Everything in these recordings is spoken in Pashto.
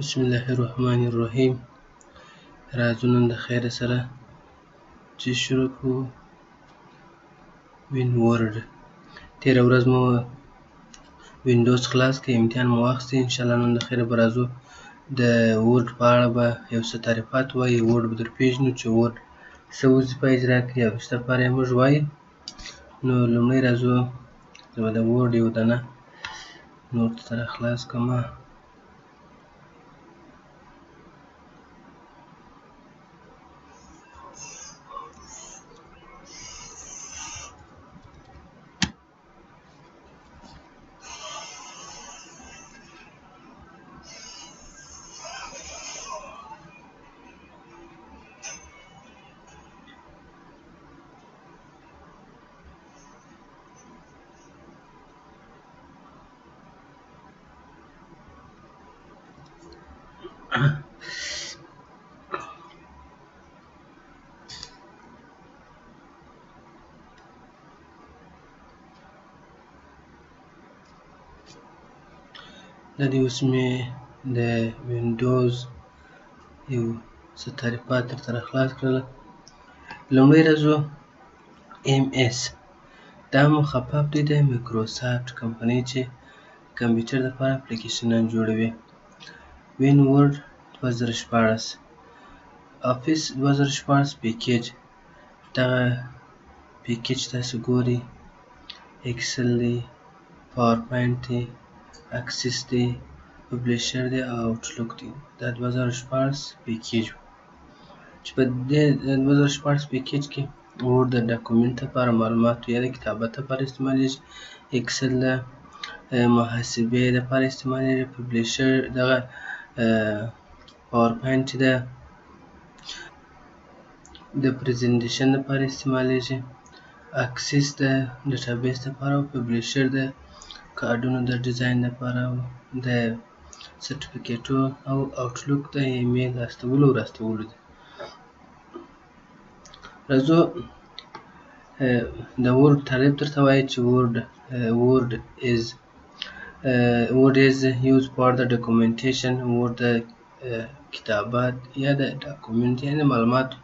بسم الله الرحمن الرحیم. راځو نن د خیر سره چې شروع کړو وین ورډ. تېره ورځ مو وینډوز خلاص کړ، امتحان مو واخیستی. انشاءالله نن د خیره به راځو د ورډ په اړه به یو څه تعریفات وایو. ورډ به در پېژنو چې ورډ څه وظیفه اجرا کوي او څه لپاره یې موږ وایو. نو لومړی راځو زه به د ورډ یو دانه نوټ سره خلاص کړم. دا دې اوس مې د وینډوز یو څه تعریفات درته خلاص کړل. لومړی راځو ایم ایس. دا مخفف دی د مایکروسافټ کمپنۍ چې کمپیوټر لپاره اپلیکیشنونه جوړوي. وین ورډ 2014 افیس 2014 پیکیج. دغه پیکیج تاسو ګورئ اکسل دی، پاورپوینټ دی، اکسس دی، پبلیشر دی او آوټلوک دی. دا 2014 پیکیج و چې په دې 2014 پیکیج کې ورډ د ډاکومنټ لپاره معلوماتو یا د کتابت لپاره استعمالیږي. اکسل د محاسبې لپاره استعمالیږي. پبلیشر دغه پاورپوینټ چې ده د پریزنټیشن لپاره استعمالیږي. اکسس د ډیټابیس لپاره او پبلیشر د کارډونو د ډیزاین لپاره او د سرټیفیکیټو او آوټلوک د ایمیل استولو او راستولو دی. راځو د ورډ تعریف درته وایي چې ورډ is used for the documentation. ورډ د کتابت یا د ډاکومنټ یعنې معلوماتو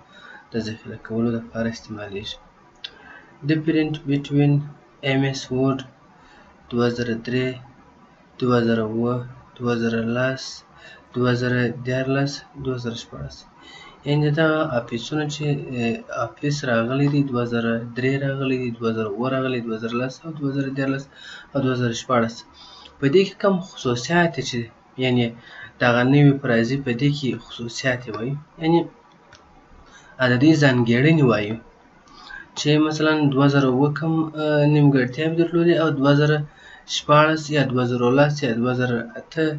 د ذخیره کولو لپاره استعمالیږي. Different between MS Word 2003 2009 2010 2014 2014 یعنې دغه افیسونه چې افیس راغلی دی 2003 راغلی دی، 2009 راغلی، 2010 او 2014 او 2014. په دې کې کوم خصوصیات دي چې یعنې دغه نوي په راځي په دې کې خصوصیات یې وایو، یعنې عددي ځانګړنې وایو چې مثلا 2009 کوم نیمګړتیاوې درلودې او 2014 یا 2010 یا 2008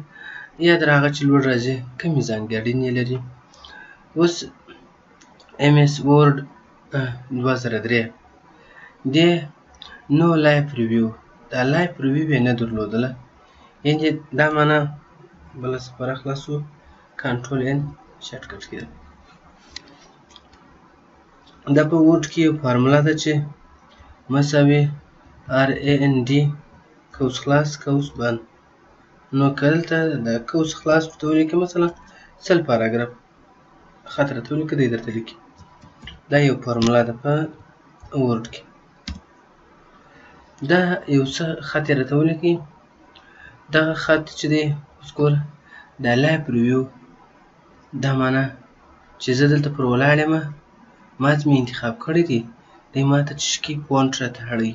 یا تر هغه چې لوړ راځي کومې ځانګړنې لري. اوس MS Word 2003 دې نو لایف ریویو. دا لایف ریویو یې نه درلودله، یعنې دا معنا بله سپاره خلاصو کنټرول ان شارټ کټ کې ده. دا په ورډ کې یو فارمولا ده چې مساوي RAND قوس خلاص قوس بند. نو که دلته د قوس خلاص ورته ولیکي مثلا 100 پاراګراف خط راته ولیکي دی درته لیکي. دا یو فارمولا ده په ورډ کې. دا یو څه خط یې راته ولیکي. دغه خط چې دی اوس ګوره دا لایف ریویو، دا معنا چې زه دلته پر ولاړ یم، ما چې مې انتخاب کړی دی، دی ما ته چې شي فونټ راته اړوي،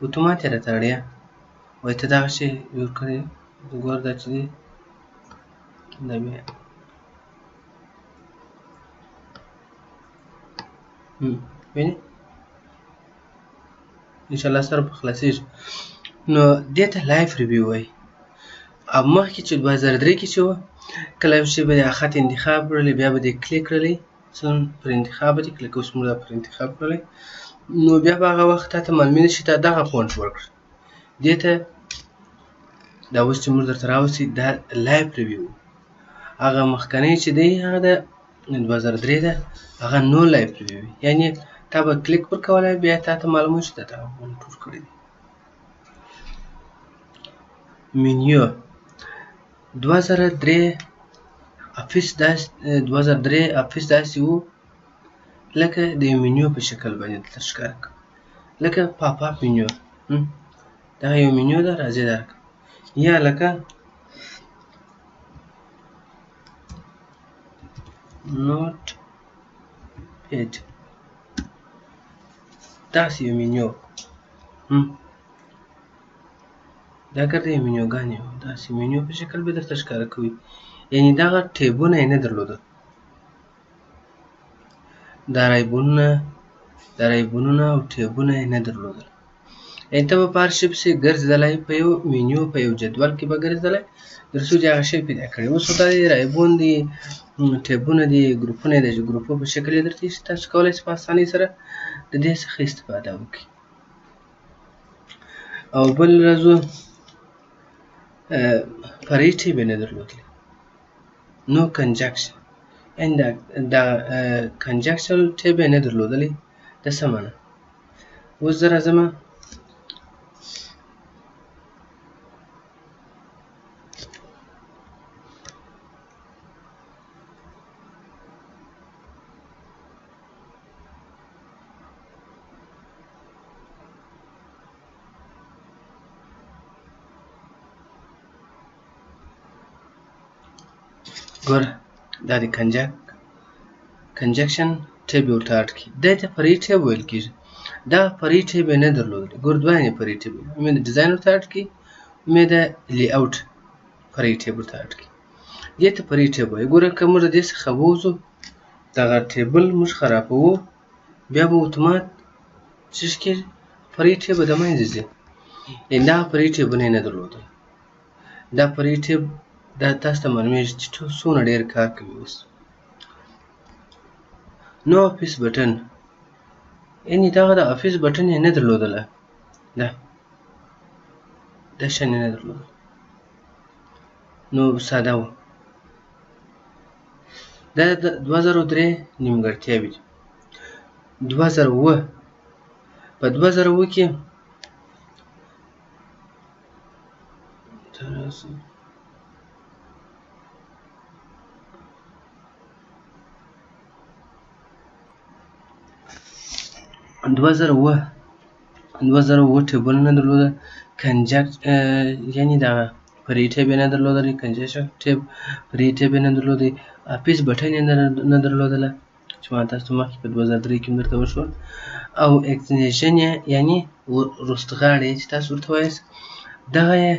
اتومات یې راته اړوي، وایي ته دغه شی جوړ کړی. ګوره دا چې دی دا بیا وینې انشاءالله سره به خلاصېږي. نو دې ته لایف ریویو وایي. او مخکې چې 2003 کې چې وه کله یو شی به د خط انتخاب کړلی بیا به دې کلیک کړلی مثلا پر انتخاب به دې کلیک اوس موږ دا پر انتخاب کړلی نو بیا به هغه وخت تا ته معلومېږي چې تا دغه فونټ ورکړه. دې ته دا اوس چې موږ درته راوستي دا لایف ریویو. هغه مخکنی چې دی هغه د 2003 ده، هغه نو لایف ریویو یعنې تا به کلیک ورکولی بیا تا ته معلومېږي چې دا تا فونټ ورکړی دی. منیو 2003 افیس داسې 2003 افیس داسې و لکه د یو منیو په شکل باندې درته ښکاره کړم، لکه پاپ اپ منیو. دغه یو منیو ده، راځئ درکړم. یا لکه نوټ پیډ، داسې یو منیو. دا ګرده یو منیوګانې وو، داسې منیو په شکل به درته ښکاره کوي. یعنې دغه ټیبونه یې نه درلودل، دا رایبونونه او ټیبونه یې نه درلودل. یعنې ته به په هر شي پسې ګرځېدلی، په یو منیو په یو جدول کې به ګرځېدلی تر څو چې هغه شی پیدا کړې. اوس خو دا دی رایبون دي، ټیبونه دي، ګروپونه یې د ګروپو په شکل یې درته ایښي، تاسو کولی شئ په اسانۍ سره د دې څخه استفاده وکړئ. او بل راځو فرعي ټیب یې نه درلودلی، نو کنجکشن، یعنې دا کنجکشن ټیب یې نه درلودلی. د څه معنی؟ اوس زه راځمه ګوره دا د کنجکشن ټیب یې ورته اډ کړي، دی ته فرعي ټیب ویل کېږي. دا فرعي ټیب یې نه درلودلی. ګوره دوه یې فرعي ټیب، مې د ډیزاین ورته اډ کړي، مې د لی اوټ فرعي ټیب ورته اډ کړي. دې ته فرعي ټیب وایي. ګوره که موږ د دې څخه ووځو، دغه ټیبل موږ خرابوو، بیا به اتومات څه کېږي، فرعي ټیب به د منځه ځي. یعنې دغه فرعي ټیبونه یې نه درلودل. دا فرعي ټیب دا تاسو ته معلومیږي چې څومره ډېر کار کوي. اوس نو افیس بټن، یعنې دغه د افیس بټن یې نه درلودله، دا شیان یې نه درلودل، نو ساده و. دا د 2003 نیمګړتیاوې دي. 2007 په 2007 کې ټیبونه نه درلوده، یعنې دغه فرعي ټیب یې نه درلودلی، کنجکشن ټیب فرعي ټیب یې نه درلودی، افیس بټن یې نه درلودله چې ما تاسو ته مخکې په 2003 کې درته وښول، او اکسټنشن یې یعنې رستغاړی چې تاسو ورته وایاست، دغه یې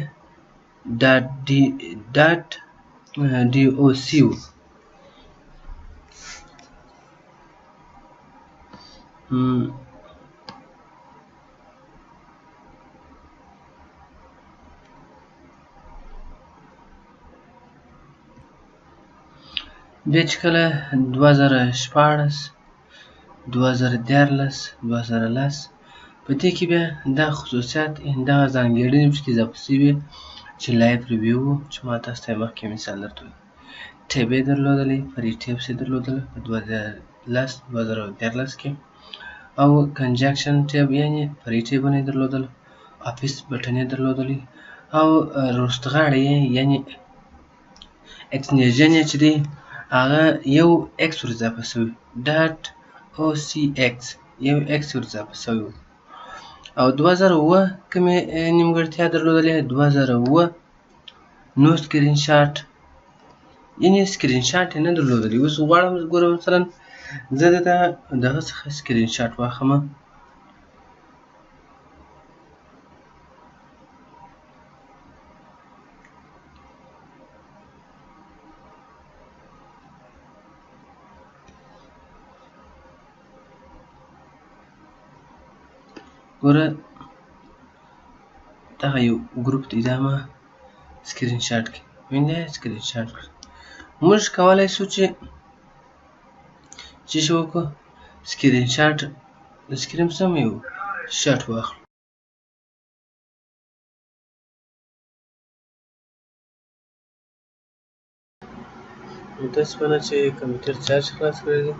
ډاټ ډي او سی و. بیا چې کله 2014 2013 2010 په دې کې بیا دا خصوصیات دغه ځانګړنې پکې اضافه شوي چې لایف ریویو و، چې ما تاسو ته یې مخکې مثال درته وویل. ټیب یې درلودلی، فرعي ټیبس یې درلودله په 2013 کې، او کنجکشن ټیب یعنې فرعي ټیبونه یې درلودل، افیس بټن یې درلودلی، او رستغاړی یې یعنې اکسټنشن یې چې دی هغه یو ایکس ور اضافه شوی، ډاټ او سی ایکس، یو ایکس ور اضافه شوی و. او 2007 کومې نیمګړتیا درلودلې؟ 2007 نو سکرین شاټ، یعنې سکرین شاټ یې نه درلودلی. اوس غواړم ګوره مثلا زه دغه څخه سکرین شاټ واخلمه، ګوره دغه یو ګروپ دی، دا ما سکرین شاټ کړي، وینئ سکرین شاټ کړي. موږ کولی شو چې څه شی وکړو، سکرین شاټ د سکرین سم یو شاټ واخلو. متاسفانه چې کمپیوټر چارج خلاص کړی دی،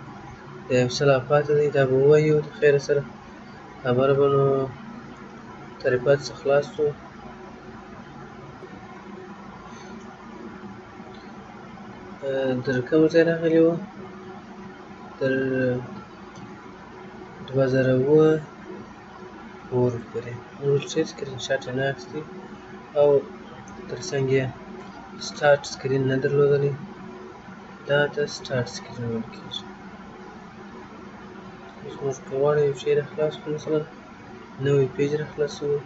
د یو څه لا پاتې دی، دا به ووایو د خیره سره خبره به نو طریقات څخه خلاص شو. تر کوم ځای راغلی و؟ تر 2009 پورې موږ چې سکرین شاټ یې نه اخیستی او تر څنګ یې سټارټ سکرین نه درلودلی. دا ته سټارټ سکرین ویل کېږي. اوس موږ که غواړو یو شی راخلاص کړو، مثلا نوی پیج راخلاصوو،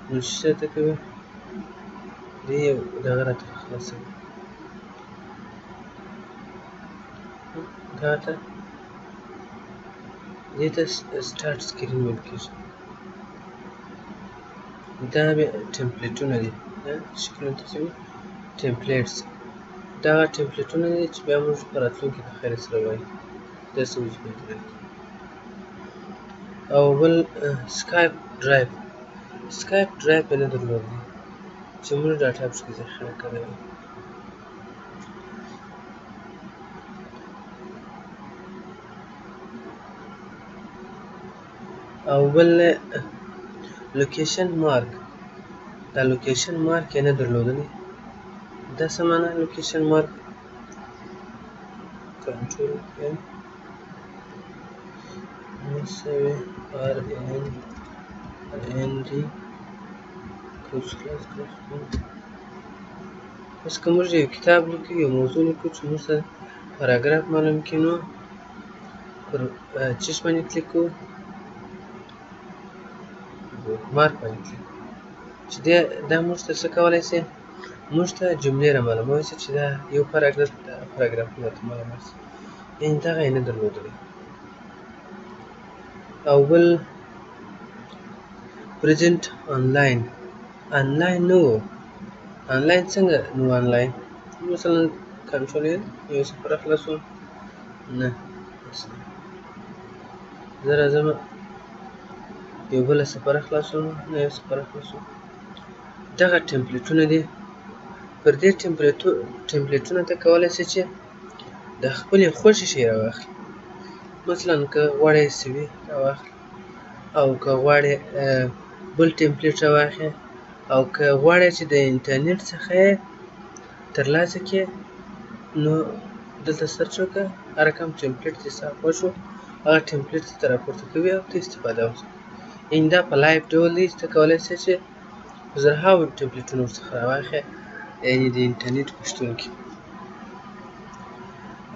نو چې څه ته کوي دې یو دغه راته راخلاصوي. دې ته سټارټ سکرین ویل کېږي. دا بیا ټمپلیټونه دي، شکلونه ته چې وایي ټمپلیټس. دغه ټمپلیټونه دي چې بیا موږ په راتلونکي کې خیر سره وایو داسې وظیفه لري. او بل سکایپ ډرایو یې نه درلودی چې موږ ډاټا پکې ذخیره کړې وي. او بل لوکیشن مارک، دا لوکیشن مارک یې نه درلودلی. دا څه معنا لوکیشن مارک؟ کنټرول ان مساوي RND کوچ خلاص کړو. اوس که موږ یو کتاب لیکو، یو موضوع لیکو چې موږ ته پاراګراف معلوم کړي، نو پر چیش باندې کلیک کوو؟ مارک باندې کلیک کوو چې دا موږ ته څه کولی شي؟ موږ ته جملې را معلومولی شي چې دا یو پاراګرافونه ته معلومات شي. یعنې دغه یې نه درلودلی. او بل پرزنټ آنلاین نه و. آنلاین څنګه نو آنلاین مثلا کنټرول یو صفر راخلاصوم، نه زه راځم یو بله صفر خلاصوم، نه یو صفر خلاصوم. دغه ټمپلیټونه دي. پر دې ټمپلیټونه ته کولی شي چې د خپلې خوښې شی راواخلي. مثلا که غواړې CV راواخلي، او که غواړې بل ټمپلیټ راواخلي، او که غواړې چې د انټرنیټ څخه یې ترلاسه کړې، نو دلته سرچ وکړه، هر کوم ټمپلیټ چې ستا خوښ و هغه ټمپلیټ ته راپورته کوي او ته استفاده وکړې. یعنې دا په لایف ډول دی چې ته کولی شې چې زرهاوو ټمپلیټونه ورڅخه راواخلې، یعنې د انټرنیټ په شتون کې.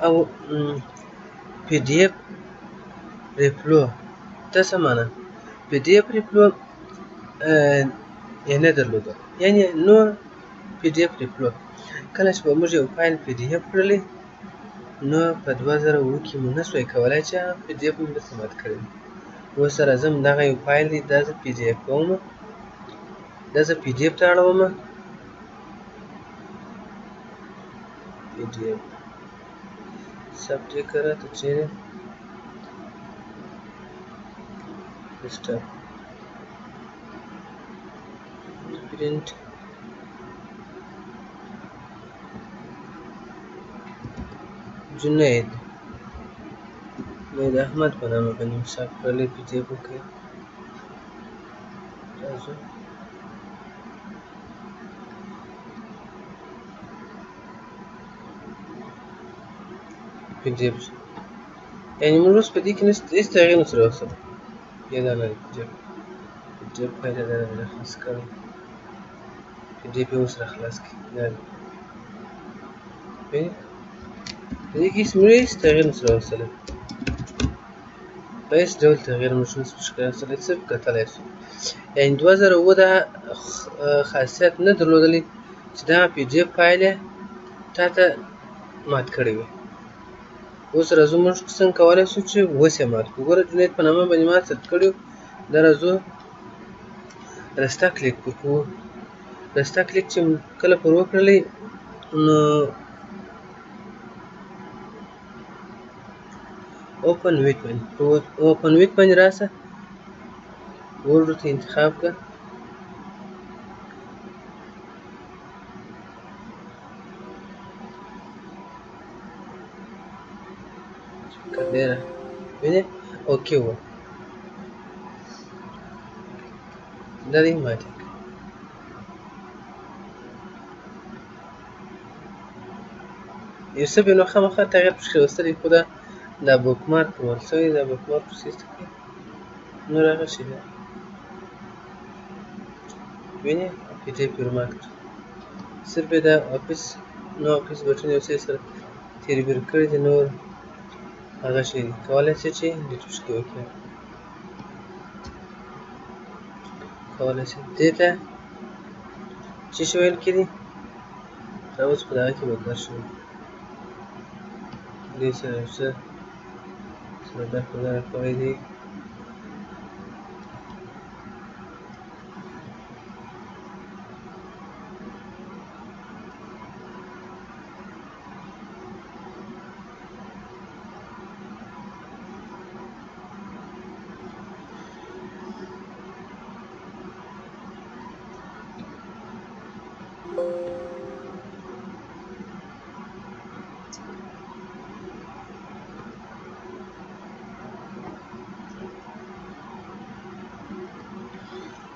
او PDF ریپلو، دا څه معنا؟ PDF ریپلو یې نه درلوده. یعنې نو PDF ریپلو کله چې به موږ یو فایل PDF کړلی، نو په 2009 کې مو نه سوی کولی چې هغه PDF مو درته مات کړی. اوس راځم دغه یو فایل دی، دا زه PDF کوم، دا زه PDF ته اړوم. PDF سبجیکټ راته چیرې ډیسکټاپ پرینټ جنید احمد په نامه باندې مساف کړلی PDF وکړئ. راځو PDF، یعنې موږ اوس په دې کې هېڅ تغییر نشو راوستلی. یا دا نه دی PDF فایل یې دا نه دی راخلاص کړی، PDF یې اوس راخلاص کړي. دا دی په دې کې موږ هېڅ تغییر نشو راوستلی، په هېڅ ډول تغییر موږ نشو راوستلی، صرف کتلی شو. یعنې 2009 دا خاصیت نه درلودلی چې دغه PDF فایل یې تا ته مات کړی وي. اوس راځو موږ څنګه کولی شو چې اوس یې مات کړو. ګوره جنید په نامه باندې ما ثبت کړی و. دا راځو رسته کلیک وکړو. رسته کلیک چې کله پر وکړلی، نو اوپن ویک باندې راشه، ورډ ورته انتخاب کړه. وینې اوکې وه، دا دې ماتې کړه. یو څه به نو خامخا تغیر پکې راوستلی خو دا بوکمارک ورول شوی دا بوکمارک په سیسټ کې نور هغه شی دی وینې پی ډي اف ورمارک صرف یې دا آفیس نو آفیس بټن یو څه سره تیر بیر کړی دی نور هغه شی دی کولی شئ چې ډیټ پکې وکړئ کولی شئ دې ته څه شی ویل کېدي دا اوس په دغه کې بدل شوی دې سره یو څه ساده خبره کړی دی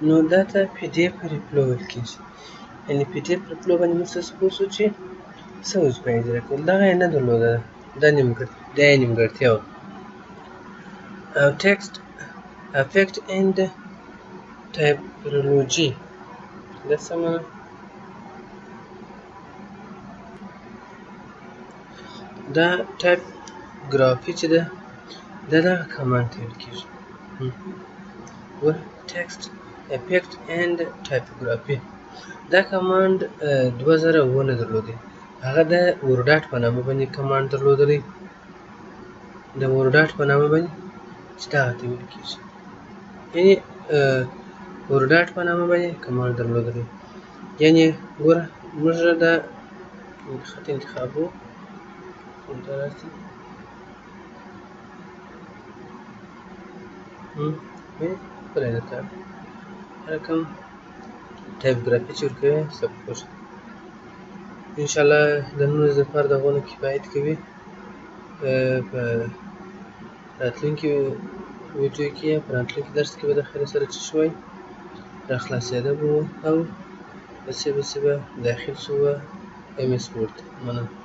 نو دا ته پی ډي اف ریپلو ویل کېږي یعنې پی ډي اف ریپلو باندې موږ څه پوه شو چې څه وظیفه یې اجرا کول دغه یې نه درلوده دا یې نیمګړتیا وه او ټیکسټ افیکټ اینډ ټایپولوژي دا څه معنی دا ټایپګرافي چې ده دا دغه کمانډ ته ویل کېږي ګوره ټیکسټ افیکټ اینډ ټایپوګرافي دا کمانډ 2009 درلودی هغه د ورډاټ په نامه باندې کمانډ درلودلی د ورډاټ په نامه باندې چې دغه ته ویل کېږي یعنې ورډاټ په نامه باندې کمانډ درلودلی یعنې ګوره موږ دا خط انتخابو دا راځي ښکلی درته هر کوم ټایپګرافي چې ورکوې سب خوښ انشاءالله د نن ورځې لپاره دغونه کفایت کوي په راتلونکي ویډیو کې یا په راتلونکي درس کې به د خیر سره څه شوی راخلاصېده به او بسې به داخل شو به ایم ایس ورډ مننه